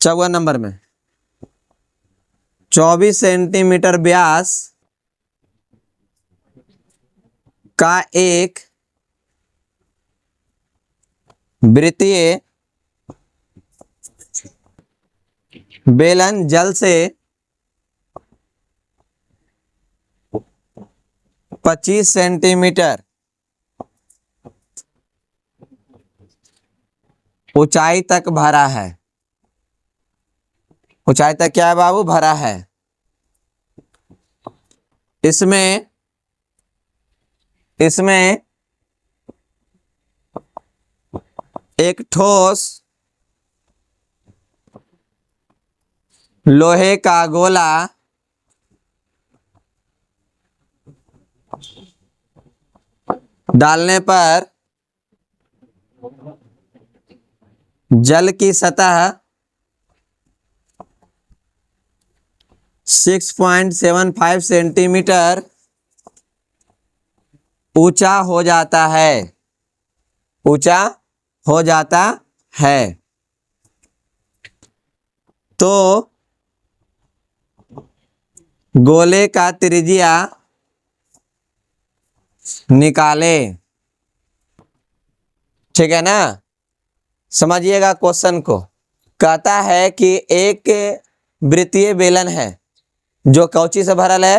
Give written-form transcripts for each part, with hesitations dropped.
54 number में 24 centimetre व्यास का एक वृत्तीय बेलन जल से 25 सेंटीमीटर ऊंचाई तक भरा है। ऊंचाई तक क्या है बाबू? भरा है। इसमें एक ठोस लोहे का गोला डालने पर जल की सतह 6.75 सेंटीमीटर ऊंचा हो जाता है। ऊंचा हो जाता है। तो गोले का त्रिज्या निकाले। ठीक है ना? समझिएगा क्वेश्चन को। कहता है कि एक वृत्तीय बेलन है जो कौची से भरल है?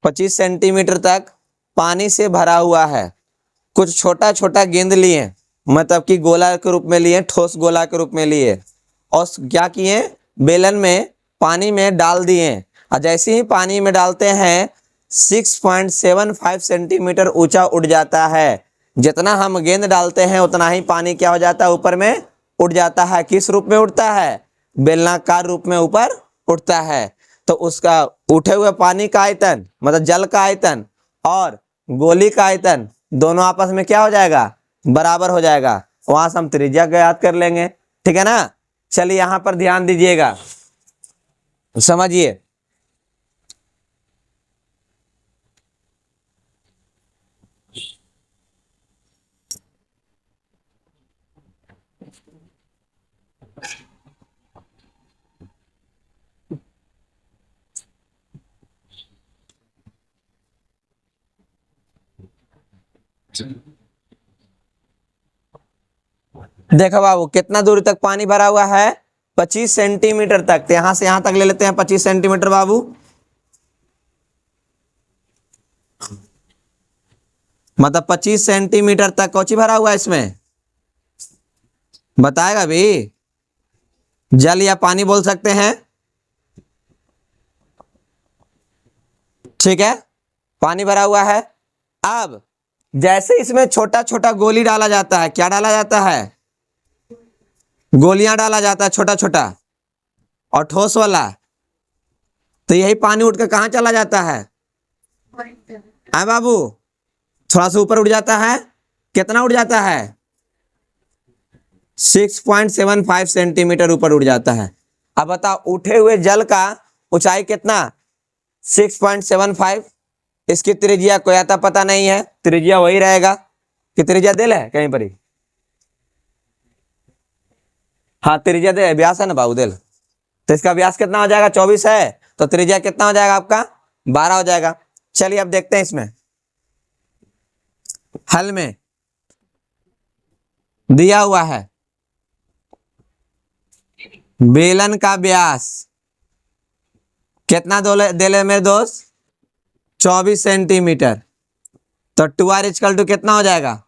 25 सेंटीमीटर तक पानी से भरा हुआ है। कुछ छोटा छोटा गेंद लिए, मतलब कि गोला के रूप में लिए, ठोस गोला के रूप में लिए, और क्या किए? बेलन में पानी में डाल दिए। और जैसे ही पानी में डालते हैं 6.75 सेंटीमीटर ऊंचा उठ जाता है। जितना हम गेंद डालते हैं उतना ही पानी क्या हो जाता है? ऊपर में उठ जाता है। किस रूप में उठता है? बेलनाकार रूप में ऊपर उठता है। तो उसका उठे हुए पानी का आयतन, मतलब जल का आयतन और गोली का आयतन दोनों आपस में क्या हो जाएगा? बराबर हो जाएगा। वहां से हम त्रिज्या को याद कर लेंगे। ठीक है ना? चलिए यहां पर ध्यान दीजिएगा, समझिए। देखो बाबू, कितना दूर तक पानी भरा हुआ है? 25 सेंटीमीटर तक। तो यहां से यहां तक ले लेते हैं 25 सेंटीमीटर बाबू। मतलब 25 सेंटीमीटर तक कौची भरा हुआ है इसमें? बताएगा भी? जल या पानी बोल सकते हैं। ठीक है, पानी भरा हुआ है। अब जैसे इसमें छोटा छोटा गोली डाला जाता है, क्या डाला जाता है? गोलियां डाला जाता है छोटा छोटा और ठोस वाला। तो यही पानी उठकर कहां चला जाता है? बाबू, थोड़ा सा ऊपर उठ जाता है। कितना उठ जाता है? 6.75 सेंटीमीटर ऊपर उठ जाता है। अब बताओ, उठे हुए जल का ऊंचाई कितना? 6.75। इसकी त्रिज्या को आता पता नहीं है, त्रिज्या वही रहेगा कि त्रिज्या दिल है कहीं पर ही? हाँ, त्रिज्या दे, व्यास है ना बाबू दिल। तो इसका व्यास कितना हो जाएगा? 24 है। तो त्रिज्या कितना हो जाएगा आपका? 12 हो जाएगा। चलिए अब देखते हैं इसमें हल में दिया हुआ है बेलन का व्यास कितना दे मेरे दोस्त? 24 सेंटीमीटर। तो 2r = कितना हो जाएगा?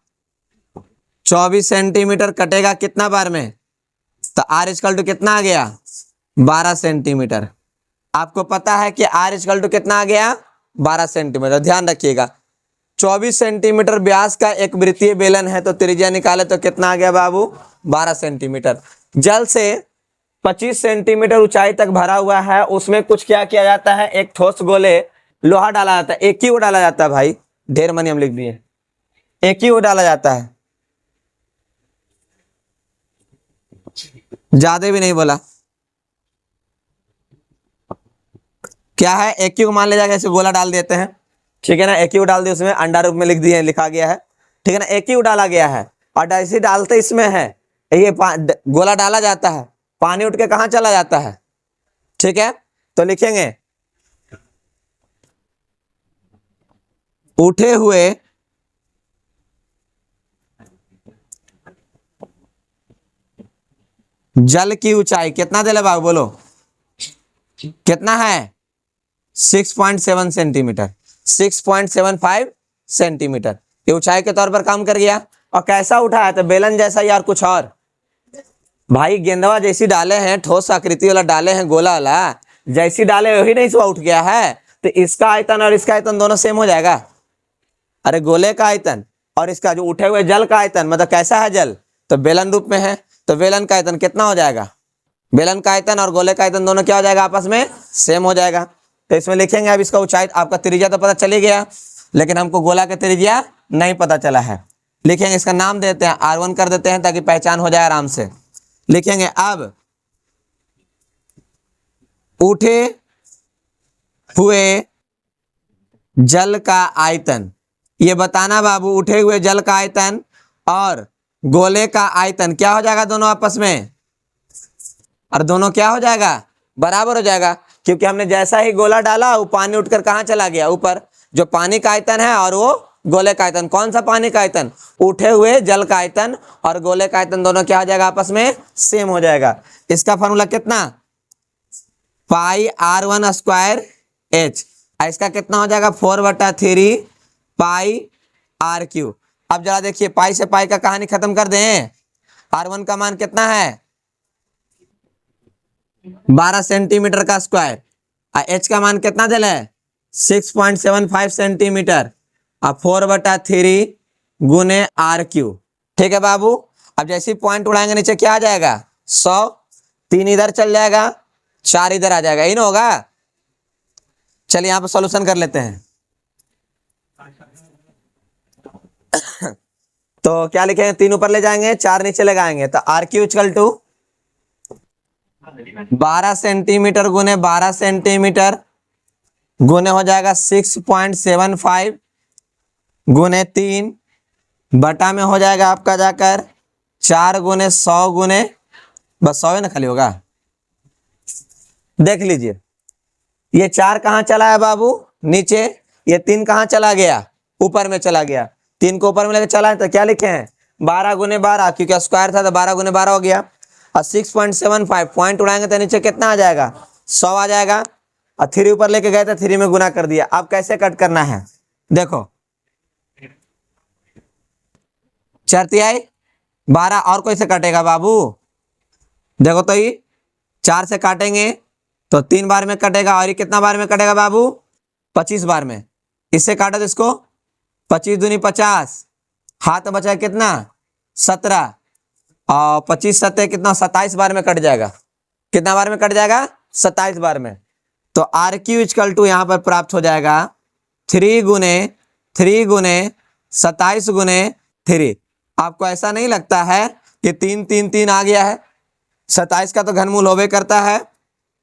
24 सेंटीमीटर कटेगा कितना बार में? तो r = कितना आ गया? 12 सेंटीमीटर। आपको पता है कि r = कितना आ गया? 12 सेंटीमीटर। ध्यान रखिएगा, 24 सेंटीमीटर व्यास का एक वृत्तीय बेलन है, तो त्रिज्या निकाले तो कितना आ गया बाबू? 12 सेंटीमीटर। जल से 25 सेंटीमीटर ऊंचाई तक भरा हुआ है। उसमें कुछ क्या किया जाता है? एक ठोस गोले लोहा डाला जाता है। एक ही वो डाला जाता है भाई, ढेर मनी हम लिख दिए। एक ही वो डाला जाता है, ज्यादा भी नहीं बोला। क्या है? एक ही को मान लिया जाएगा, ऐसे गोला डाल देते हैं। ठीक है ना? एक ही डाल दिया, उसमें अंडा रूप में लिख दिए, लिखा गया है। ठीक है ना? एक ही डाला गया है और ऐसे डालते इसमें है, ये गोला डाला जाता है पानी उठ के कहां चला जाता है, ठीक है। तो लिखेंगे उठे हुए जल की ऊंचाई कितना दे बाबू, बोलो कितना है, 6.7 सेंटीमीटर, 6.75 सेंटीमीटर, ये ऊंचाई के तौर पर काम कर गया। और कैसा उठा है, तो बेलन जैसा यार कुछ और, भाई गेंदवा जैसी डाले हैं, ठोस आकृति वाला डाले हैं, गोला वाला जैसी डाले वही नहीं, सुबह उठ गया है। तो इसका आयतन और इसका आयतन दोनों सेम हो जाएगा। अरे गोले का आयतन और इसका जो उठे हुए जल का आयतन, मतलब कैसा है जल, तो बेलन रूप में है, तो बेलन का आयतन कितना हो जाएगा, बेलन का आयतन और गोले का आयतन दोनों क्या हो जाएगा, आपस में सेम हो जाएगा। तो इसमें लिखेंगे अब इसका ऊंचाई, आपका त्रिज्या तो पता चली गया, लेकिन हमको गोला का त्रिज्या नहीं पता चला है। लिखेंगे इसका नाम देते हैं R1 कर देते हैं, ताकि पहचान हो जाए आराम से। लिखेंगे अब उठे हुए जल का आयतन, ये बताना बाबू, उठे हुए जल का आयतन और गोले का आयतन क्या हो जाएगा दोनों आपस में, और दोनों क्या हो जाएगा, बराबर हो जाएगा, क्योंकि हमने जैसा ही गोला डाला वो पानी उठकर कहाँ चला गया, ऊपर। जो पानी का आयतन है और वो गोले का आयतन, कौन सा पानी का आयतन, उठे हुए जल का आयतन और गोले का आयतन दोनों क्या हो जाएगा, आपस में सेम हो जाएगा। इसका फॉर्मूला कितना, पाई R1 स्क्वायर H, इसका कितना हो जाएगा, 4/3 पाई R3। अब जरा देखिए, पाई से पाई का कहानी खत्म कर दें। R1 का मान कितना है, 12 सेंटीमीटर का स्क्वायर, और H का मान कितना दिल है, 6.75 सेंटीमीटर, और 4/3 गुने R3, ठीक है बाबू। अब जैसे पॉइंट उड़ाएंगे नीचे क्या आ जाएगा, 100, 3 इधर चल जाएगा, 4 इधर आ जाएगा, यही ना होगा। चलिए यहाँ पर सॉल्यूशन कर लेते हैं। तो क्या लिखेंगे, 3 ऊपर ले जाएंगे, 4 नीचे लगाएंगे, तो R3 इक्वल टू 12 सेंटीमीटर गुने 12 सेंटीमीटर गुने हो जाएगा 6.75 गुने 3 बटा में हो जाएगा आपका जाकर 4 गुने 100 गुने, बस 100 है ना खाली होगा। देख लीजिए, ये 4 कहाँ चला है बाबू, नीचे, ये 3 कहाँ चला गया, ऊपर में चला गया। 3 को ऊपर में लेकर चला है, तो क्या लिखे हैं, 12 गुने 12, क्योंकि स्क्वायर था तो 12 गुने 12 हो गया। और 6.75 पॉइंट उड़ाएंगे तो नीचे कितना आ जाएगा, 100 आ जाएगा, और 3 ऊपर लेके गए तो 3 में गुना कर दिया। अब कैसे कट करना है, देखो, 4 तिहाई 12, और कोई से कटेगा बाबू, देखो तो ये 4 से काटेंगे तो 3 बार में कटेगा, और ये कितना बार में कटेगा बाबू, 25 बार में। इससे काटो तो इसको, 25 दूनी 50, हाथ में बचा कितना, 17, और 25 सत्ते कितना, 27 बार में कट जाएगा। कितना बार में कट जाएगा, 27 बार में। तो R3 इक्वल टू यहाँ पर प्राप्त हो जाएगा 3 गुने 27 गुने 3। आपको ऐसा नहीं लगता है कि 3 3 3 आ गया है, 27 का तो घनमूल होवे करता है,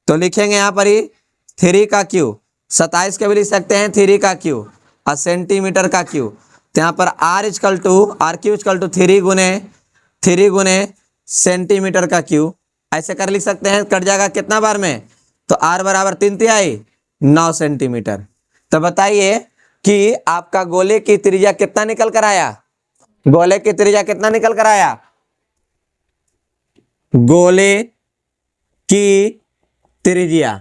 तो लिखेंगे यहाँ पर ही 3 का क्यू, 27 के भी लिख सकते हैं 3 का क्यू, और सेंटीमीटर का क्यू। तो यहाँ पर R3 इक्वल टू 3 गुने सेंटीमीटर का क्यू, ऐसे कर लिख सकते हैं। कट जाएगा कितना बार में, तो R बराबर 3 तिहाई 9 सेंटीमीटर। तो बताइए कि आपका गोले की त्रिज्या कितना निकल कर आया, गोले की त्रिज्या कितना निकल कर आया, गोले की त्रिज्या,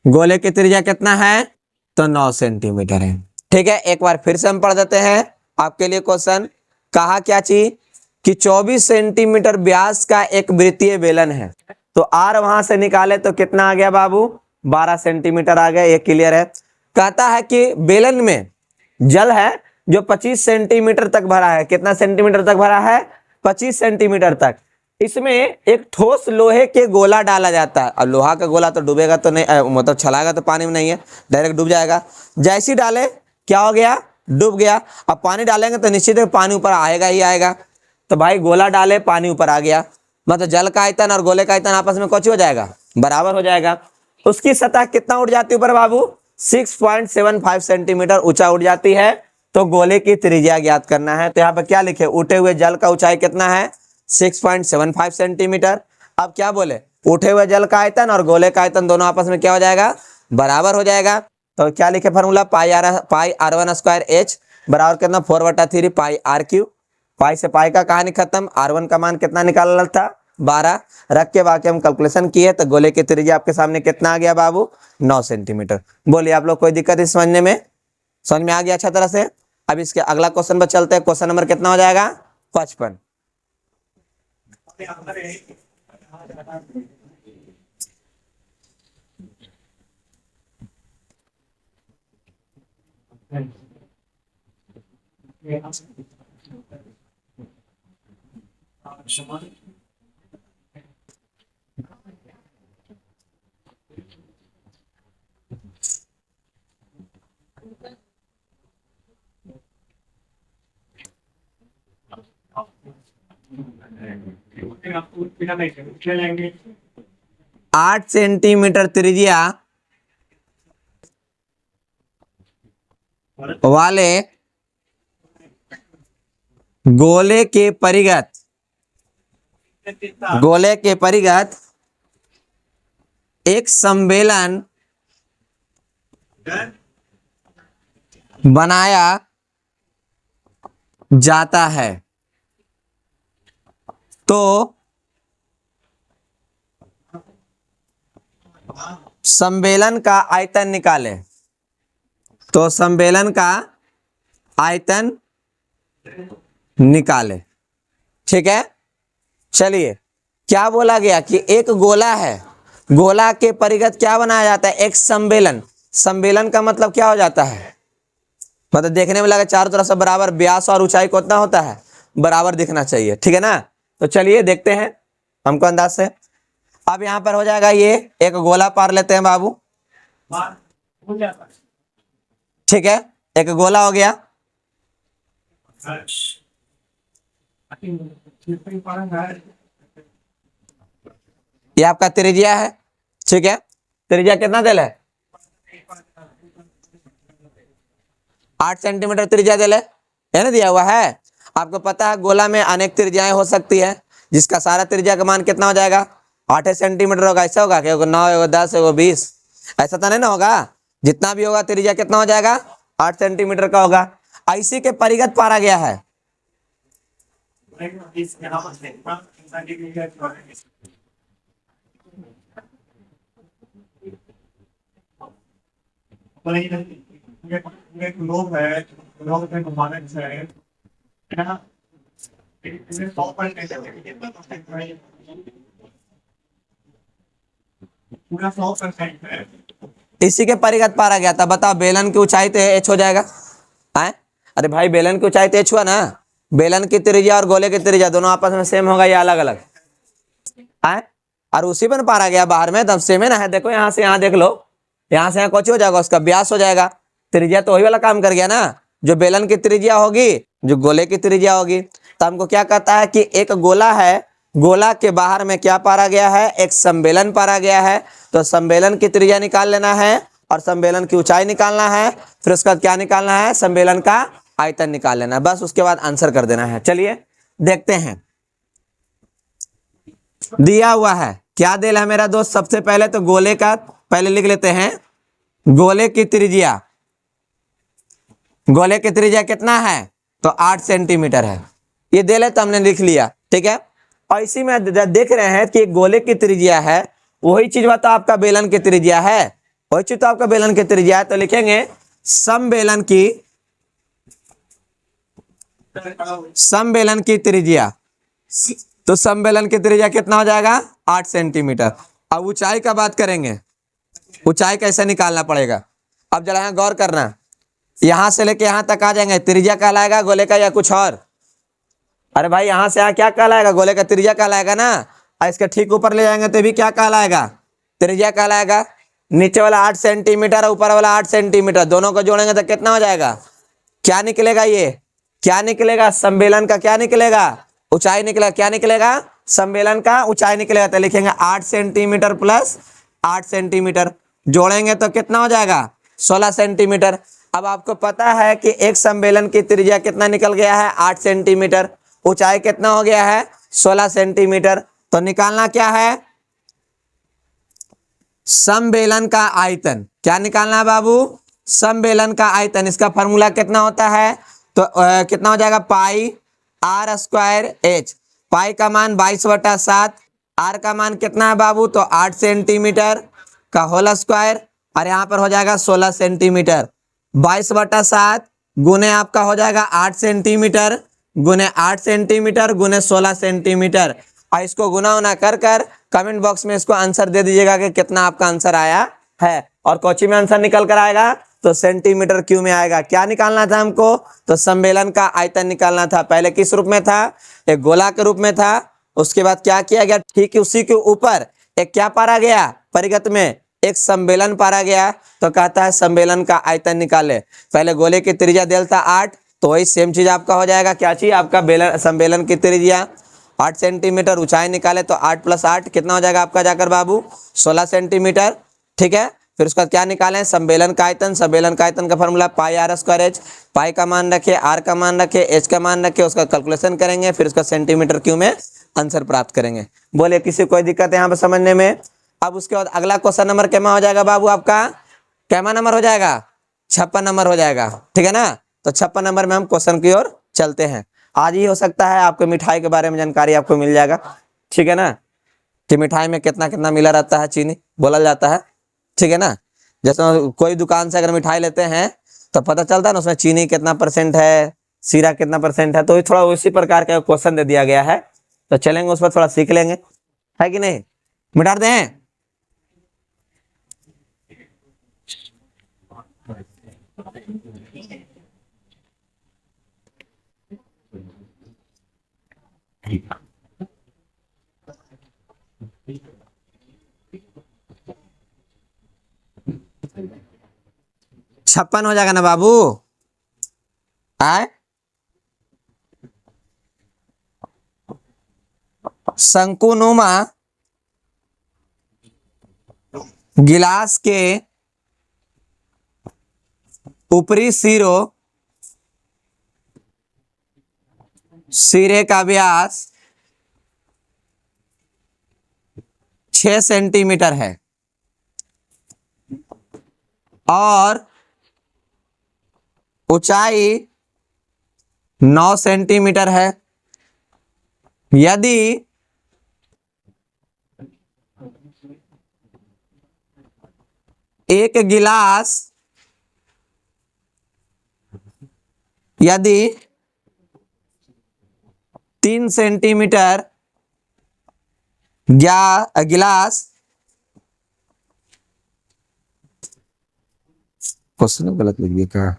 गोले की त्रिज्या कितना है, तो 9 सेंटीमीटर है। ठीक है, एक बार फिर से हम पढ़ देते हैं आपके लिए क्वेश्चन। कहा क्या चीज कि 24 सेंटीमीटर व्यास का एक वृत्तीय बेलन है, तो R वहां से निकाले तो कितना आ गया बाबू, 12 सेंटीमीटर आ गया, ये क्लियर है। कहता है कि बेलन में जल है जो 25 सेंटीमीटर तक भरा है, कितना सेंटीमीटर तक भरा है, 25 सेंटीमीटर तक। इसमें एक ठोस लोहे के गोला डाला जाता है, और लोहा का गोला तो डूबेगा तो नहीं, मतलब छलाएगा तो पानी में नहीं है, डायरेक्ट डूब जाएगा। जैसे ही डाले क्या हो गया, डूब गया। अब पानी डालेंगे तो निश्चित है पानी ऊपर आएगा ही आएगा। तो भाई गोला डाले, पानी ऊपर आ गया, मतलब जल का आयतन और गोले का आयतन आपस में कुछ हो जाएगा, बराबर हो जाएगा। उसकी सतह कितना उठ जाती है ऊपर बाबू, 6.75 सेंटीमीटर ऊंचा उठ जाती है। तो गोले की त्रिज्या ज्ञात करना है, तो यहाँ पर क्या लिखे, उठे हुए जल का ऊंचाई कितना है, 6.75 सेंटीमीटर, अब क्या बोले, उठे हुए जल का आयतन और गोले का आयतन दोनों आपस में क्या हो जाएगा, बराबर हो जाएगा। तो क्या लिखे फॉर्मूला, पाई R1 स्क्वायर H बराबर कितना 4/3 पाई R क्यू। पाई से पाई का कहानी खत्म, R1 का मान कितना निकालना था 12, रख के बाकी हम कैलकुलेशन किए तो गोले की त्रिज्या आपके सामने कितना आ गया बाबू, 9 सेंटीमीटर। बोलिए आप लोग कोई दिक्कत है समझने में, समझ में आ गया अच्छा तरह से। अब इसके अगला क्वेश्चन पर चलते हैं, क्वेश्चन नंबर कितना हो जाएगा 55। लेंगे 8 सेंटीमीटर त्रिज्या वाले गोले के परिगत एक सम्मेलन बनाया जाता है, तो सम्मेलन का आयतन निकाले। तो सम्मेलन का आयतन निकाले, ठीक है। चलिए, क्या बोला गया कि एक गोला है, गोला के परिगत क्या बनाया जाता है, एक सम्मेलन। सम्मेलन का मतलब क्या हो जाता है, मतलब देखने में लगा चारों तरफ से बराबर, व्यास और ऊंचाई को उतना होता है, बराबर दिखना चाहिए, ठीक है ना। तो चलिए देखते हैं हमको अंदाज से। अब यहां पर हो जाएगा, ये एक गोला पार लेते हैं बाबू, हो जाता ठीक है, एक गोला हो गया। है। ये आपका त्रिज्या है, ठीक है। त्रिज्या कितना दिल है, 8 सेंटीमीटर त्रिज्या दिल है ना, दिया हुआ है। आपको पता है गोला में अनेक त्रिज्याएं हो सकती है, जिसका सारा त्रिज्या का मान कितना हो जाएगा, 8 सेंटीमीटर होगा। ऐसा होगा कि 9 होगा, 10 होगा, 20, ऐसा तो नहीं ना होगा। जितना भी होगा त्रिज्या कितना हो जाएगा, 8 सेंटीमीटर का होगा। ऐसी के परिगत पारा गया है। लोग है, लोग में घुमाने से है ना, इन्हें 100% पूरा 100% है। इसी के परिगत पारा गया था। बताओ बेलन की ऊंचाई तो h हो जाएगा, आए? अरे भाई बेलन की ऊंचाई तो h हुआ ना, बेलन की त्रिज्या और गोले की त्रिज्या दोनों आपस में सेम होगा या अलग अलग, आए? और उसी पर पारा गया बाहर में, तब सेम है ना है। देखो यहाँ से यहाँ देख लो, यहाँ से यहाँ कुछ हो जाएगा, उसका व्यास हो जाएगा। त्रिज्या तो वही वाला काम कर गया ना, जो बेलन की त्रिज्या होगी, जो गोले की त्रिज्या होगी। तो हमको क्या कहता है कि एक गोला है, गोला के बाहर में क्या पारा गया है, एक सम्मेलन पारा गया है। तो सम्मेलन की त्रिज्या निकाल लेना है और सम्मेलन की ऊंचाई निकालना है, फिर उसका क्या निकालना है, सम्मेलन का आयतन निकाल लेना है, बस उसके बाद आंसर कर देना है। चलिए देखते हैं, दिया हुआ है क्या दिल है मेरा दोस्त। सबसे पहले तो गोले का पहले लिख लेते हैं, गोले की त्रिज्या, गोले की त्रिज्या कितना है, तो 8 सेंटीमीटर है। ये दिल है तो हमने लिख लिया, ठीक है। और इसी में देख रहे हैं कि गोले की त्रिज्या है, वही चीज तो आपका बेलन की त्रिज्या है, वही चीज तो आपका बेलन की त्रिज्या है। तो लिखेंगे समबेलन की त्रिज्या। तो समबेलन की त्रिज्या कितना हो जाएगा, 8 सेंटीमीटर। अब ऊंचाई का बात करेंगे, ऊंचाई कैसे निकालना पड़ेगा। अब जरा यहाँ गौर करना, यहां से लेके यहां तक आ जाएंगे, त्रिज्या कहलाएगा गोले का या कुछ और। अरे भाई यहां से यहाँ क्या कहलाएगा, गोले का त्रिज्या कहलाएगा ना। और इसके ठीक ऊपर ले जाएंगे तो भी क्या कहलाएगा, त्रिज्या कहलाएगा। नीचे वाला 8 सेंटीमीटर और ऊपर वाला 8 सेंटीमीटर, दोनों को जोड़ेंगे तो कितना हो जाएगा, क्या निकलेगा, ये क्या निकलेगा, सम्मेलन का क्या निकलेगा, ऊंचाई निकलेगा। क्या निकलेगा, सम्मेलन का ऊंचाई निकलेगा। तो लिखेंगे 8 सेंटीमीटर प्लस 8 सेंटीमीटर, जोड़ेंगे तो कितना हो जाएगा, 16 सेंटीमीटर। अब आपको पता है कि एक सम्मेलन की त्रिज्या कितना निकल गया है, 8 सेंटीमीटर, ऊंचाई कितना हो गया है, 16 सेंटीमीटर। तो निकालना क्या है, समबेलन का आयतन। क्या निकालना है बाबू, समबेलन का आयतन। इसका फॉर्मूला कितना होता है, तो कितना हो जाएगा, पाई आर स्क्वायर एच। पाई का मान 22/7, आर का मान कितना है बाबू, तो 8 सेंटीमीटर का होल स्क्वायर, और यहाँ पर हो जाएगा 16 सेंटीमीटर। 22/7 गुने आपका हो जाएगा 8 सेंटीमीटर गुने 8 सेंटीमीटर गुने 16 सेंटीमीटर। और इसको गुना उना कर कर कमेंट बॉक्स में इसको आंसर दे दीजिएगा कि कितना आपका आंसर आया है। और कोची में आंसर निकल कर आएगा तो सेंटीमीटर क्यूब में आएगा। क्या निकालना था हमको, तो सम्मेलन का आयतन निकालना था। पहले किस रूप में था, एक गोला के रूप में था। उसके बाद क्या किया गया, ठीक उसी के ऊपर एक क्या पारा गया, परिगत में एक सम्मेलन पारा गया। तो कहता है सम्मेलन का आयतन निकाले। पहले गोले की त्रिज्या डेल्टा 8, तो वही सेम चीज आपका हो जाएगा। क्या चीज, आपका बेलन सम्मेलन की त्रिज्या 8 सेंटीमीटर, ऊंचाई निकाले तो 8 + 8 कितना हो जाएगा आपका जाकर बाबू, 16 सेंटीमीटर। ठीक है, फिर उसका क्या निकालें, सम्मेलन का आयतन। सम्मेलन का आयतन का formula pi are square h. Pi का मान रखे, आर का मान रखे, एच का मान रखे, उसका कैलकुलेशन करेंगे, फिर उसका सेंटीमीटर क्यूब में आंसर प्राप्त करेंगे। बोले किसी कोई दिक्कत है यहाँ पे समझने में। अब उसके बाद अगला क्वेश्चन नंबर क्या हो जाएगा बाबू, आपका क्या नंबर हो जाएगा, 56 नंबर हो जाएगा। ठीक है ना, तो 56 नंबर में हम क्वेश्चन की ओर चलते हैं। आज ही हो सकता है आपको मिठाई के बारे में जानकारी आपको मिल जाएगा। ठीक है ना, कि मिठाई में कितना कितना मिला रहता है, चीनी बोला जाता है। ठीक है ना, जैसे कोई दुकान से अगर मिठाई लेते हैं तो पता चलता है ना उसमें चीनी कितना % है, सीरा कितना % है। तो ये थोड़ा उसी प्रकार का क्वेश्चन दे दिया गया है, तो चलेंगे उस पर थोड़ा सीख लेंगे, है कि नहीं। मिटा दें, छप्पन हो जाएगा ना बाबू, आए शंकुनुमा गिलास के ऊपरी सिरे का व्यास 6 सेंटीमीटर है और ऊंचाई 9 सेंटीमीटर है। यदि एक गिलास 3 सेंटीमीटर गिलास, क्वेश्चन गलत लिख दिया क्या,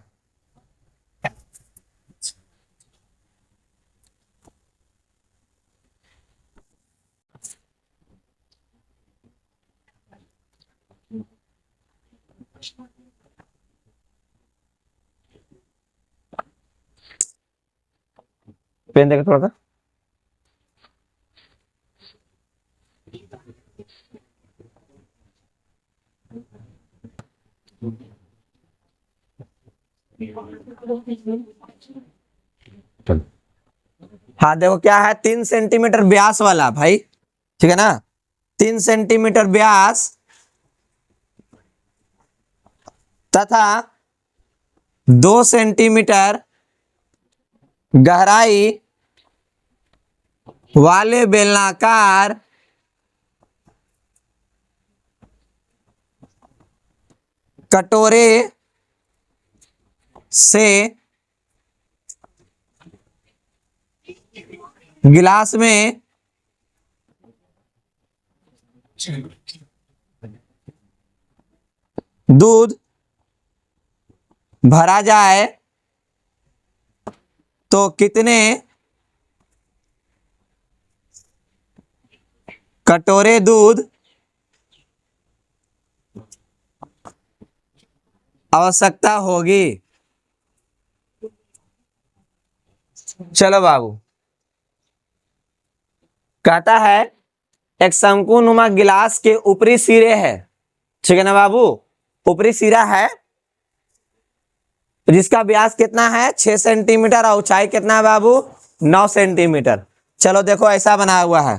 पेन देखो थोड़ा सा। हाँ देखो क्या है, 3 सेंटीमीटर व्यास वाला भाई। ठीक है ना, 3 सेंटीमीटर व्यास तथा 2 सेंटीमीटर गहराई वाले बेलनाकार कटोरे से गिलास में दूध भरा जाए तो कितने कटोरे दूध आवश्यकता होगी। चलो बाबू, कहता है एक शंकुनुमा गिलास के ऊपरी सिरे है। ठीक है ना बाबू, ऊपरी सिरा है जिसका व्यास कितना है, 6 सेंटीमीटर और ऊंचाई कितना है बाबू, 9 सेंटीमीटर। चलो देखो ऐसा बना हुआ है,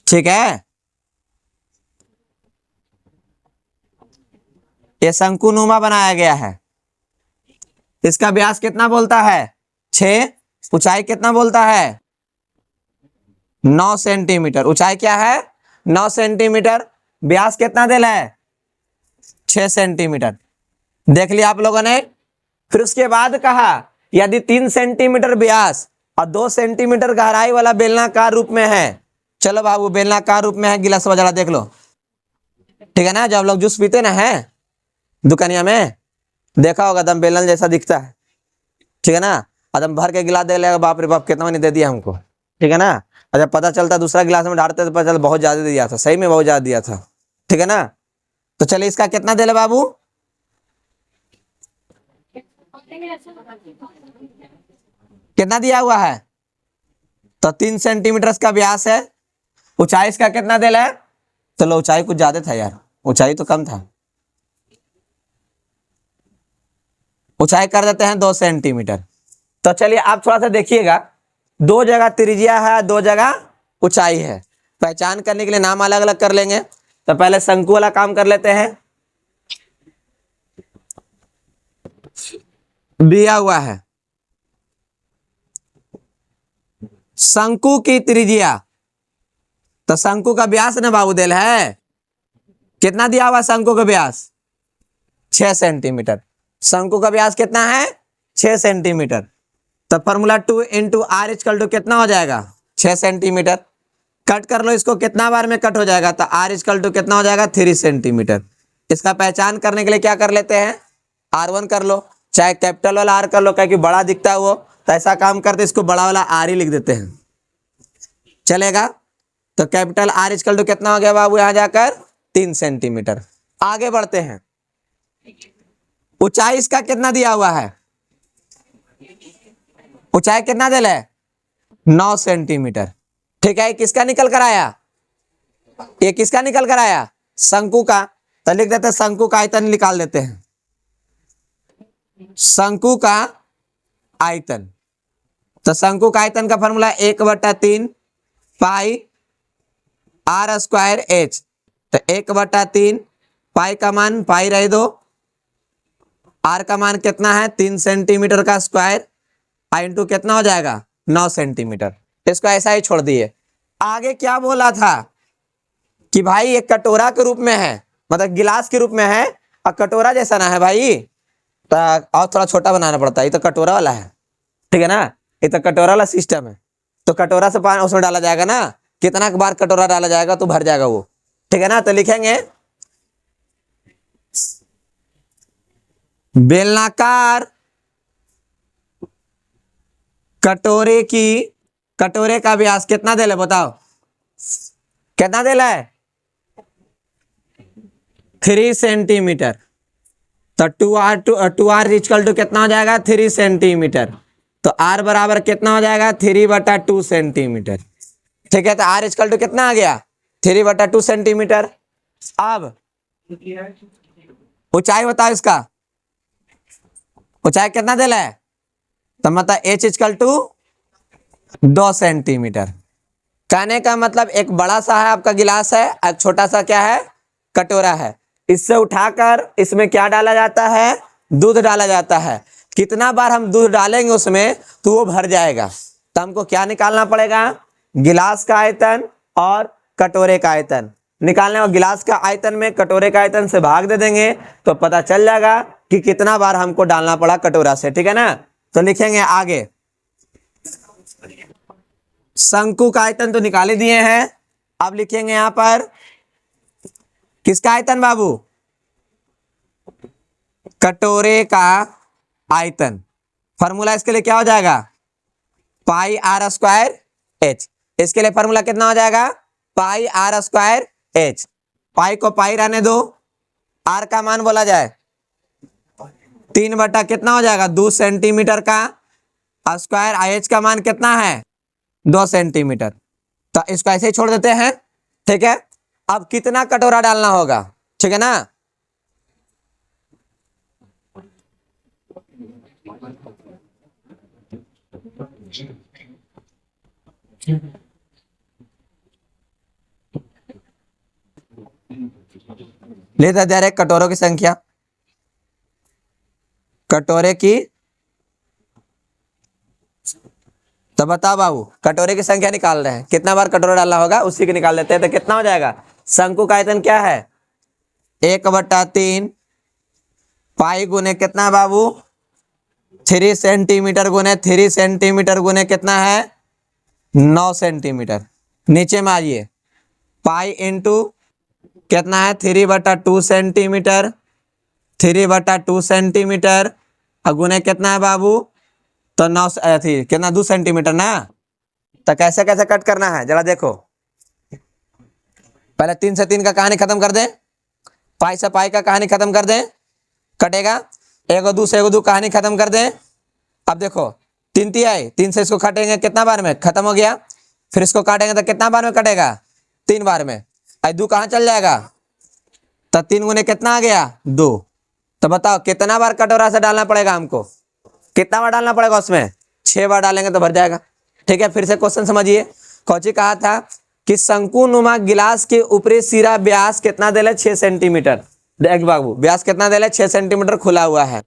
ठीक है, ये शंकुनुमा बनाया गया है। इसका व्यास कितना बोलता है 6, ऊंचाई कितना बोलता है 9 सेंटीमीटर। ऊंचाई क्या है 9 सेंटीमीटर, व्यास कितना दिल है 6 सेंटीमीटर। देख लिया आप लोगों ने। फिर उसके बाद कहा यदि 3 सेंटीमीटर व्यास और 2 सेंटीमीटर गहराई वाला बेलनाकार रूप में है, चलो बाबू बेलनाकार रूप में है, गिलास वगैरह देख लो, ठीक है ना। जब लोग जूस पीते ना है दुकानिया में, देखा होगा दम बेलन जैसा दिखता है, ठीक है ना। और दम भर के गिलास दे लेगा, बाप रे बाप कितना नहीं दे दिया हमको, ठीक है ना। और जब पता चलता दूसरा गिलास में डालते तो पता चलता बहुत ज्यादा दिया था, सही में बहुत ज्यादा दिया था, ठीक है ना। तो चलिए इसका कितना दे ले बाबू, कितना दिया हुआ है, तो 3 सेंटीमीटर इसका व्यास है। ऊंचाई इसका कितना दे है, चलो ऊंचाई कुछ ज्यादा था यार, ऊंचाई तो कम था, ऊंचाई कर देते हैं 2 सेंटीमीटर। तो चलिए आप थोड़ा सा देखिएगा, 2 जगह त्रिज्या है, 2 जगह ऊंचाई है। पहचान करने के लिए नाम अलग अलग कर लेंगे। तो पहले शंकु वाला काम कर लेते हैं। दिया हुआ है शंकु की त्रिज्या, तो शंकु का व्यास ना बाबूदेल है, कितना दिया हुआ शंकु का व्यास 6 सेंटीमीटर। शंकु का व्यास कितना है 6 सेंटीमीटर। तो formula 2 into R equal to कितना हो जाएगा 6 सेंटीमीटर। कट कर लो इसको, कितना बार में कट हो जाएगा, तो आर इक्वल टू कितना हो जाएगा 3 सेंटीमीटर। इसका पहचान करने के लिए क्या कर लेते हैं, R1 कर लो, चाहे कैपिटल वाला आर कर लो, क्या कि बड़ा दिखता है वो, तो ऐसा काम करते इसको बड़ा वाला आर ही लिख देते हैं, चलेगा। तो कैपिटल आर इक्वल टू कितना हो गया बाबू यहां जाकर 3 सेंटीमीटर। आगे बढ़ते हैं, ऊंचाई इसका कितना दिया हुआ है, ऊंचाई कितना दिल है 9 सेंटीमीटर, ठीक है। किसका निकल कर आया, ये किसका निकल कर आया शंकु का, तो लिख देते हैं शंकु का आयतन निकाल देते हैं, शंकु का आयतन। तो शंकु का आयतन का formula 1/3 pi are square H. तो 1/3 पाई का मान पाई रह दो, आर का मान कितना है 3 सेंटीमीटर का स्क्वायर, आई इंटू कितना हो जाएगा 9 सेंटीमीटर। इसको ऐसा ही छोड़ दिए। आगे क्या बोला था कि भाई एक कटोरा के रूप में है, मतलब गिलास के रूप में है, और कटोरा जैसा ना है भाई, तो और थोड़ा छोटा बनाना पड़ता है। ये तो कटोरा वाला है, ठीक है ना, ये तो कटोरा वाला सिस्टम है। तो कटोरा से पानी उसमें डाला जाएगा ना, कितना बार कटोरा डाला जाएगा तो भर जाएगा वो, ठीक है ना। तो लिखेंगे बेलनाकार कटोरे का व्यास कितना दे ले बताओ, कितना दे है 3 सेंटीमीटर। तो 2r इक्वल टू कितना हो जाएगा 3 सेंटीमीटर। तो r बराबर कितना हो जाएगा 3/2 सेंटीमीटर, ठीक है। तो r इक्वल टू कितना आ गया 3/2 सेंटीमीटर। अब ऊंचाई बताओ इसका, ऊंचाई कितना दे है, तो मतलब h इक्वल टू 2 सेंटीमीटर। कहने का मतलब एक बड़ा सा है आपका गिलास है, एक छोटा सा क्या है कटोरा है। इससे उठाकर इसमें क्या डाला जाता है दूध डाला जाता है। कितना बार हम दूध डालेंगे उसमें तो वो भर जाएगा। तो हमको क्या निकालना पड़ेगा, गिलास का आयतन और कटोरे का आयतन निकालने, और गिलास का आयतन में कटोरे का आयतन से भाग दे देंगे तो पता चल जाएगा कि कितना बार हमको डालना पड़ा कटोरा से, ठीक है ना। तो लिखेंगे आगे, शंकु का आयतन तो निकाल ही दिए हैं। अब लिखेंगे यहां पर किसका आयतन बाबू, कटोरे का आयतन। फॉर्मूला इसके लिए क्या हो जाएगा पाई आर स्क्वायर एच। इसके लिए फॉर्मूला कितना हो जाएगा पाई आर स्क्वायर एच। पाई को पाई रहने दो, आर का मान बोला जाए 3 बटा कितना हो जाएगा 2 सेंटीमीटर का स्क्वायर, एच का मान कितना है 2 सेंटीमीटर। तो इसको ऐसे ही छोड़ देते हैं, ठीक है। अब कितना कटोरा डालना होगा, ठीक है ना। लेता डायरेक्ट कटोरों की संख्या, कटोरे की, तो बताओ बाबू कटोरे की संख्या निकाल रहे हैं, कितना बार कटोरा डालना होगा उसी की निकाल लेते हैं, तो कितना हो जाएगा। शंकु का आयतन क्या है 1/3 पाई गुने कितना बाबू 3 सेंटीमीटर गुने 3 सेंटीमीटर गुने कितना है 9 सेंटीमीटर। नीचे में आइए, पाई इंटू कितना है 3/2 सेंटीमीटर, 3/2 सेंटीमीटर और गुने कितना है बाबू, तो 9 थी कितना 2 सेंटीमीटर ना। तो कैसे कैसे कट करना है जरा देखो, पहले 3 से 3 का कहानी खत्म कर दें, पाई से पाई का कहानी खत्म कर दें, कटेगा, 1 से 2 कहानी खत्म कर दें। अब देखो 3 3 आई, 3 से इसको काटेंगे कितना बार में खत्म हो गया, फिर इसको काटेंगे तो कितना बार में कटेगा 3 बार में, आई 2 कहाँ चल जाएगा, तो 3 गुने कितना आ गया 2। तो बताओ कितना बार कटोरा से डालना पड़ेगा हमको, कितना बार डालना पड़ेगा उसमें 6 बार डालेंगे तो भर जाएगा। ठीक है, फिर से क्वेश्चन समझिए, कौची कहा था कि शंकुनुमा गिलास के ऊपरी सिरा व्यास कितना दे 6 सेंटीमीटर, देख बाबू व्यास कितना दे 6 सेंटीमीटर खुला हुआ है।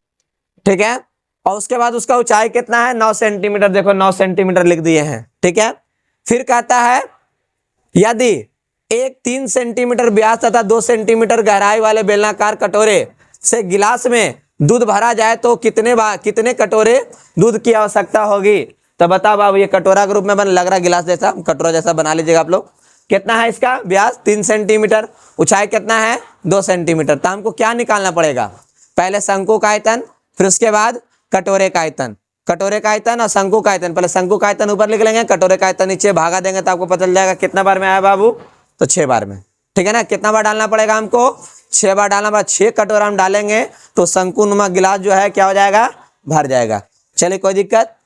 ठीक है, और उसके बाद उसका ऊंचाई कितना है 9 सेंटीमीटर, देखो 9 सेंटीमीटर लिख दिए हैं। ठीक है, फिर कहता है यदि एक 3 सेंटीमीटर व्यास तथा 2 सेंटीमीटर गहराई वाले बेलनाकार कटोरे से गिलास में दूध भरा जाए तो कितने कटोरे दूध की आवश्यकता होगी। तो बताओ बाबू, ये कटोरा के रूप में बन लग रहा है गिलास जैसा, कटोरा जैसा बना लीजिएगा आप लोग। कितना है इसका व्यास 3 सेंटीमीटर, ऊंचाई कितना है 2 सेंटीमीटर। तो हमको क्या निकालना पड़ेगा, पहले शंकु का आयतन, फिर उसके बाद कटोरे का आयतन, कटोरे का आयतन और शंकु का आयतन, पहले शंकु का आयतन ऊपर लिख लेंगे, कटोरे का आयतन नीचे, भागा देंगे तो आपको पता चल जाएगा कितना बार में आया बाबू, तो 6 बार में। ठीक है ना, कितना बार डालना पड़ेगा हमको 6 बार डालना पड़ेगा, 6 कटोरा हम डालेंगे तो शंकुनुमा गिलास जो है क्या हो जाएगा भर जाएगा। चलिए कोई दिक्कत,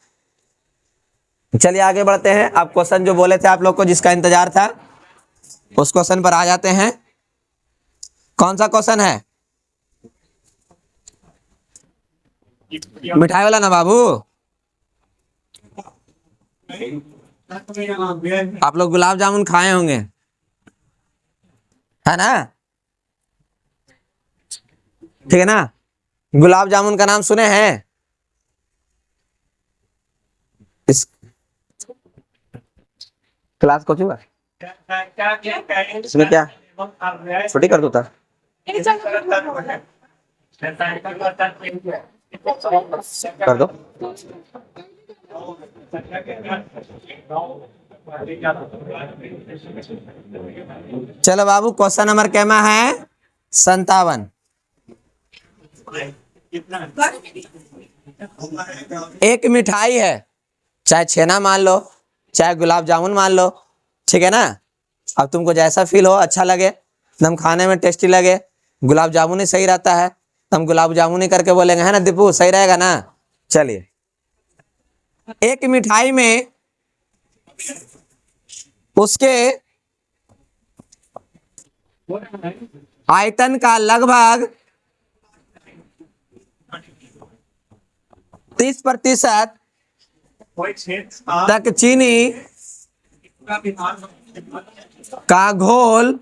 चलिए आगे बढ़ते हैं। अब क्वेश्चन जो बोले थे आप लोग को जिसका इंतजार था उस क्वेश्चन पर आ जाते हैं। कौन सा क्वेश्चन है, मिठाई वाला ना बाबू, आप लोग गुलाब जामुन खाए होंगे है ना, ठीक है ना, गुलाब जामुन का नाम सुने हैं, इस क्लास को चुका इसमें क्या छुट्टी कर दो था, कर दो। चलो बाबू क्वेश्चन नंबर क्या है 57। एक मिठाई है, चाहे छेना मान लो चाहे गुलाब जामुन मान लो, ठीक है ना, अब तुमको जैसा फील हो अच्छा लगे एकदम खाने में टेस्टी लगे, गुलाब जामुन ही सही रहता है तो हम गुलाब जामुन ही करके बोलेंगे, है ना दीपू, सही रहेगा ना। चलिए, एक मिठाई में उसके आयतन का लगभग 30% तक चीनी का घोल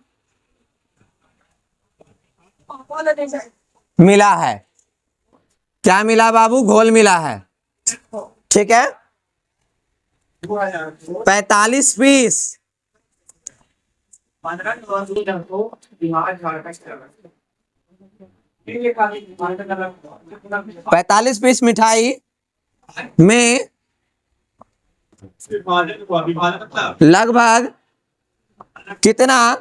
मिला है। क्या मिला बाबू, घोल मिला है। ठीक है, 45 पीस 45 पीस मिठाई में लगभग कितना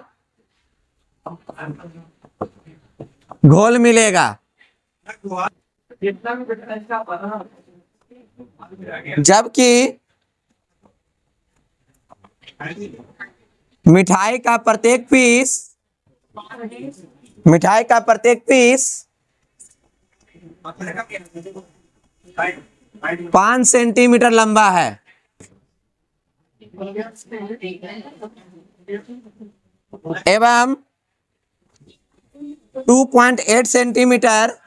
घोल मिलेगा। जबकि मिठाई का प्रत्येक पीस 5 सेंटीमीटर लंबा है एवं 2.8 सेंटीमीटर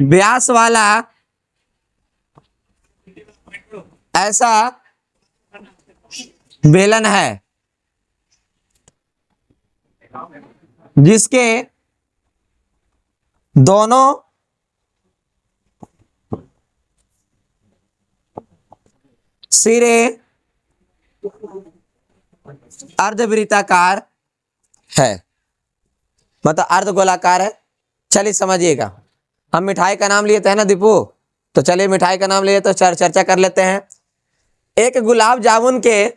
व्यास वाला ऐसा बेलन है। जिसके दोनों सिरे अर्धवृत्ताकार है, मतलब अर्धगोलाकार है। चलिए समझिएगा, हम मिठाई का नाम लिए थे ना दीपू, तो चलिए मिठाई का नाम लिए तो चर्चा कर लेते हैं। एक गुलाब जामुन के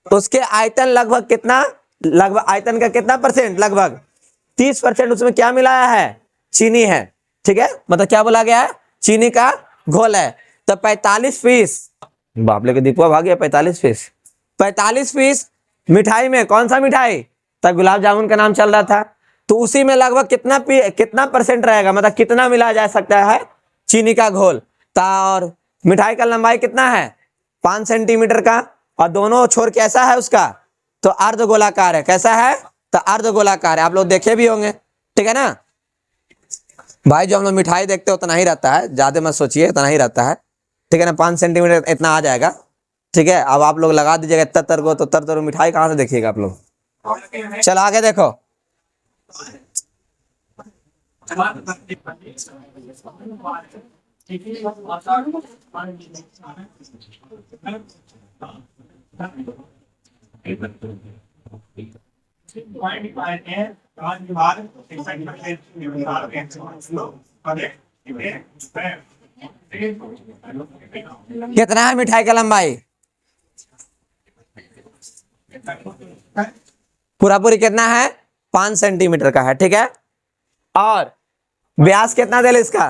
उसके आयतन लगभग कितना, लगभग आयतन का कितना परसेंट, लगभग 30% उसमें क्या मिलाया है, चीनी है। ठीक है, मतलब क्या बोला गया है, चीनी का घोल है। तो 45 पीस, बाप लेके दीपू भाग गया, 45 पीस, 45 पीस मिठाई में, कौन सा मिठाई, तब गुलाब जामुन का नाम चल रहा था, तो उसी में लगभग कितना परसेंट रहेगा, मतलब कितना मिला जा सकता है चीनी का घोल। और मिठाई का लंबाई कितना है, 5 सेंटीमीटर का, और दोनों छोर कैसा है उसका, तो अर्धगोलाकार है। कैसा है, तो अर्धगोलाकार है। आप लोग देखे भी होंगे, ठीक है ना भाई, जो हम लोग मिठाई देखते हैं उतना ही रहता है, ज्यादा मत सोचिए, उतना ही रहता है, ठीक है ना, 5 सेंटीमीटर इतना आ जाएगा। ठीक है, अब आप लोग लगा दीजिएगा तर को, तो तर मिठाई कहाँ से देखिएगा आप लोग। चलो आगे देखो, कितना है मिठाई का लंबाई, पूरा पूरी कितना है, 5 सेंटीमीटर का है। ठीक है, और व्यास कितना दे इसका,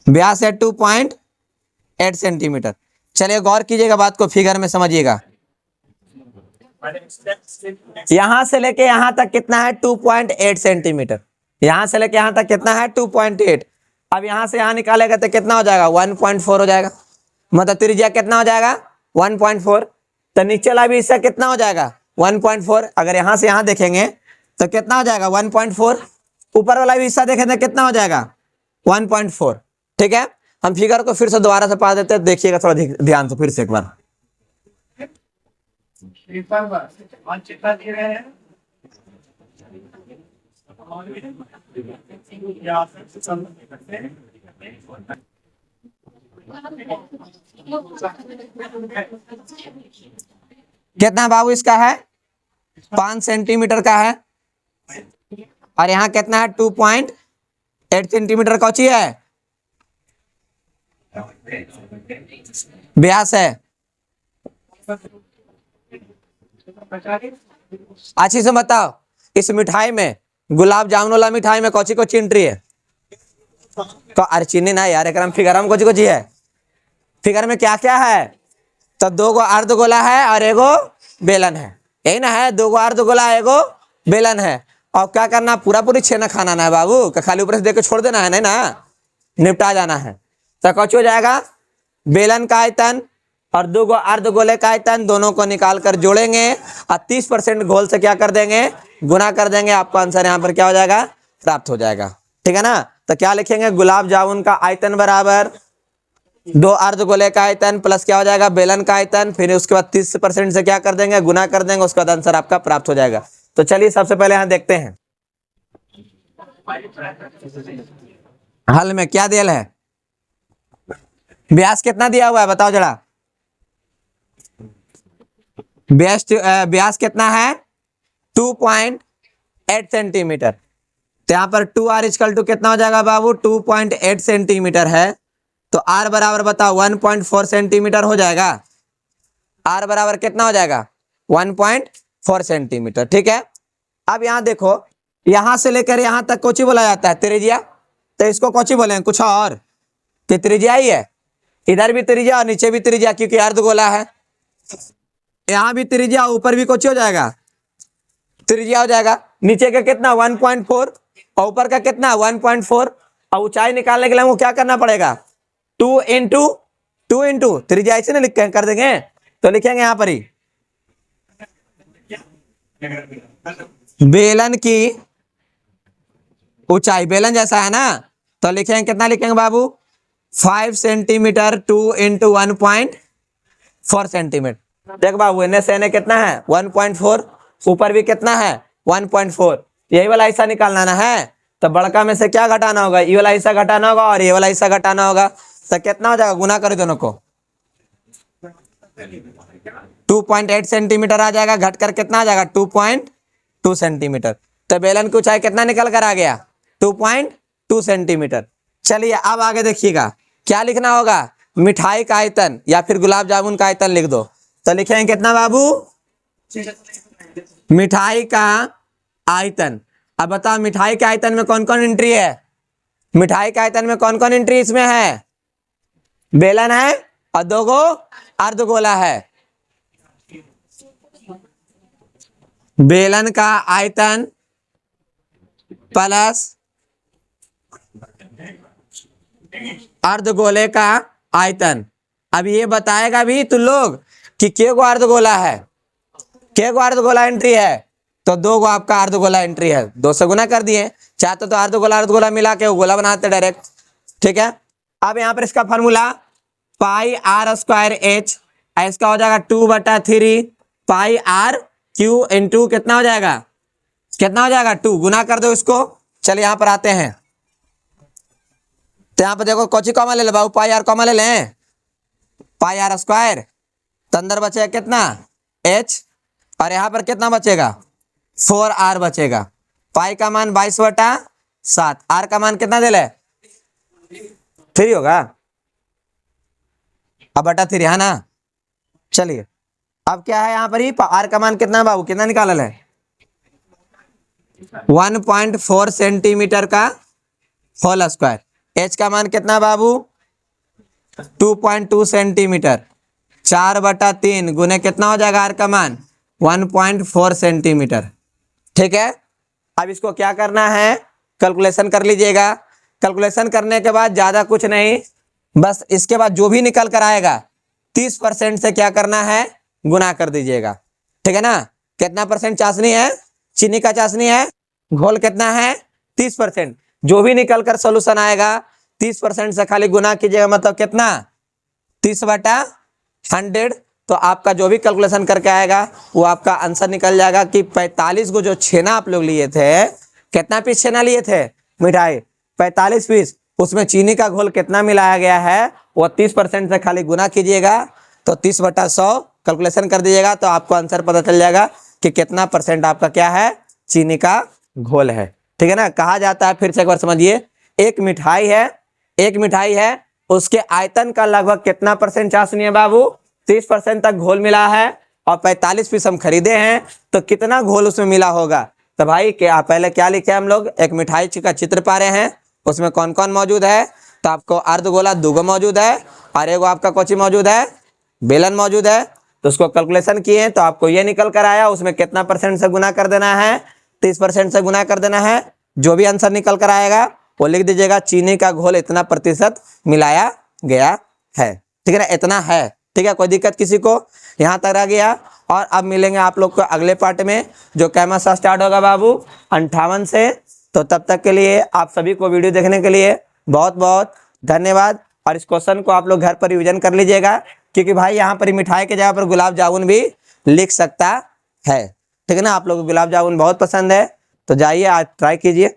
व्यास है 2.8 सेंटीमीटर। चलिए गौर कीजिएगा बात को, फिगर में समझिएगा। यहां से लेके यहां तक कितना है, 2.8 सेंटीमीटर। यहां से लेके यहां तक कितना है, 2.8। अब यहां से यहां निकालेगा तो कितना हो जाएगा, 1.4 हो जाएगा, मतलब त्रिज्या कितना हो जाएगा, 1.4। तो नीचे वाला भी हिस्सा कितना हो जाएगा, 1.4। अगर यहां से यहां देखेंगे तो कितना हो जाएगा, 1.4। ऊपर वाला भी हिस्सा देखें तो कितना हो जाएगा, 1.4। ठीक है, हम फिगर को फिर से दोबारा से पा देते हैं, देखिएगा थोड़ा ध्यान से फिर से एक बार। कितना बाबू इसका है, 5 सेंटीमीटर का है, और यहाँ कितना है, 2.8 सेंटीमीटर का ऊंची है, व्यास है। अच्छी से बताओ, इस मिठाई में, गुलाब जामुन वाला मिठाई में कौची को एंट्री है, तो अरे चीनी ना यार, एक फिगर में कौची कौची है, फिगर में क्या क्या है, तो 2 अर्धगोला है और एगो बेलन है, यही ना है, 2 अर्धगोला एगो बेलन है। और क्या करना, पूरा पूरी छेना खाना ना है बाबू, खाली ऊपर से देख के छोड़ देना है, नहीं ना, निपटा जाना है। तो कौच हो जाएगा, बेलन का आयतन और 2 अर्धगोले का आयतन, दोनों को निकाल कर जोड़ेंगे और 30% घोल से क्या कर देंगे, गुना कर देंगे, आपका आंसर यहाँ पर क्या हो जाएगा, प्राप्त हो जाएगा। ठीक है ना, तो क्या लिखेंगे, गुलाब जामुन का आयतन बराबर 2 अर्धगोले का आयतन प्लस क्या हो जाएगा, बेलन का आयतन, फिर उसके बाद 30% से क्या कर देंगे, गुना कर देंगे, उसके बाद आंसर आपका प्राप्त हो जाएगा। तो चलिए सबसे पहले यहाँ देखते हैं हल में क्या दिया है, व्यास कितना दिया हुआ है बताओ जरा, व्यास कितना है, 2.8 सेंटीमीटर। तो यहाँ पर 2r इक्वल टू कितना हो जाएगा बाबू, 2.8 सेंटीमीटर है, तो r बराबर बताओ 1.4 सेंटीमीटर हो जाएगा। r बराबर कितना हो जाएगा, 1.4 सेंटीमीटर। ठीक है, अब यहाँ देखो, यहां से लेकर यहां तक कोची बोला जाता है, त्रिज्या, तो इसको कोची बोलेंगे कुछ और, कि त्रिज्या ही है, इधर भी त्रिज्या और नीचे भी त्रिज्या, क्योंकि अर्धगोला है। यहाँ भी त्रिज्या, ऊपर भी कोची हो जाएगा, त्रिज्या हो जाएगा। नीचे का कितना 1.4 और ऊपर का कितना 1.4, और ऊंचाई निकालने के लिए हमको क्या करना पड़ेगा, 2 इंटू त्रिज्या, ऐसे ना लिख कर देंगे, तो लिखेंगे यहाँ पर ही बेलन की ऊंचाई, बेलन जैसा है ना, तो लिखेंगे कितना लिखेंगे बाबू, 5 सेंटीमीटर 2 इंटू 1.4 सेंटीमीटर। देख बाबू, एने से एने कितना है 1.4, ऊपर भी कितना है 1.4, यही वाला हिस्सा निकालना ना है। तो बड़का में से क्या घटाना होगा, ये वाला हिस्सा घटाना होगा और ये वाला हिस्सा घटाना होगा। तो कितना हो जाएगा, गुना करो दोनों को, 2.8 सेंटीमीटर आ जाएगा, घटकर कितना आ जाएगा 2.2 सेंटीमीटर। तो बेलन की ऊंचाई कितना निकल कर आ गया 2.2 सेंटीमीटर। चलिए अब आगे देखिएगा क्या लिखना होगा, मिठाई का आयतन या फिर गुलाब जामुन का आयतन लिख दो। तो लिखेंगे कितना बाबू, मिठाई का आयतन। अब बताओ मिठाई के आयतन में कौन कौन एंट्री है, मिठाई के आयतन में कौन कौन एंट्री इसमें है, बेलन है और दो गो अर्धगोला है। बेलन का आयतन प्लस अर्धगोले का आयतन। अब ये बताएगा भी तुम लोग कि के गो अर्धगोला है, के गो अर्धगोला एंट्री है, तो दो गो आपका अर्धगोला एंट्री है, 2 से गुना कर दिए। चाहते तो अर्धगोला अर्धगोला मिला के गोला बनाते डायरेक्ट, ठीक है। अब यहाँ पर इसका formula pi are square H, इसका हो जाएगा 2/3 पाई आर क्यू इंटू कितना हो जाएगा, कितना हो जाएगा 2, गुना कर दो इसको। चलिए यहाँ पर आते हैं, तो यहाँ पर देखो कोची कॉमा ले ले बाबू, पाई आर कॉमा ले लें, पाई आर स्क्वायर, तो अंदर बचेगा कितना h, और यहाँ पर कितना बचेगा 4r बचेगा। पाई का मान 22/7, r का मान कितना दे ले 3 होगा, अब बटा 3 है ना। चलिए अब क्या है यहाँ पर ही, r का मान कितना बाबू, कितना निकाल है 1.4 सेंटीमीटर का होल स्क्वायर। h का मान कितना बाबू 2.2 सेंटीमीटर, 4/3 गुने कितना हो जाएगा r का मान 1.4 सेंटीमीटर, ठीक है। अब इसको क्या करना है, कैलकुलेशन कर लीजिएगा। कैलकुलेशन करने के बाद ज़्यादा कुछ नहीं, बस इसके बाद जो भी निकल कर आएगा 30% से क्या करना है, गुना कर दीजिएगा, ठीक है ना। कितना परसेंट चाशनी है, चीनी का चाशनी है, घोल कितना है 30%, जो भी निकल कर सोल्यूशन आएगा 30% से खाली गुना कीजिएगा, मतलब कितना 30/100। तो आपका जो भी कैलकुलेशन करके आएगा वो आपका आंसर निकल जाएगा कि 45 को जो छेना आप लोग लिए थे, कितना पीस छेना लिए थे मिठाई 45 पीस, उसमें चीनी का घोल कितना मिलाया गया है वो 30% से खाली गुना कीजिएगा, तो 30/100 कैलकुलेशन कर दीजिएगा, तो आपको आंसर पता चल जाएगा कि कितना परसेंट आपका क्या है चीनी का घोल है, ठीक है ना। कहा जाता है, फिर से एक बार समझिए, एक मिठाई है उसके आयतन का लगभग कितना परसेंट चाशनी है बाबू, 30% तक घोल मिला है, और 45 पीस हम खरीदे हैं, तो कितना घोल उसमें मिला होगा। तो भाई क्या पहले क्या लिखे हम लोग, एक मिठाई का चित्र पा रहे हैं, उसमें कौन कौन मौजूद है, तो आपको अर्धगोला 2 गो मौजूद है, और एगो आपका कोची मौजूद है, बेलन मौजूद है। तो उसको कैलकुलेशन किए तो आपको ये निकल कर आया, उसमें कितना परसेंट से गुना कर देना है, 30% से गुना कर देना है। जो भी आंसर निकल कर आएगा वो लिख दीजिएगा, चीनी का घोल इतना प्रतिशत मिलाया गया है, ठीक है ना, इतना है, ठीक है। कोई दिक्कत किसी को, यहाँ तक आ गया। और अब मिलेंगे आप लोग को अगले पार्ट में, जो कैमरा से स्टार्ट होगा बाबू 58 से। तो तब तक के लिए आप सभी को वीडियो देखने के लिए बहुत बहुत धन्यवाद। और इस क्वेश्चन को आप लोग घर पर रिविजन कर लीजिएगा, क्योंकि भाई यहाँ पर मिठाई के जगह पर गुलाब जामुन भी लिख सकता है, ठीक है ना। आप लोग को गुलाब जामुन बहुत पसंद है, तो जाइए आज ट्राई कीजिए।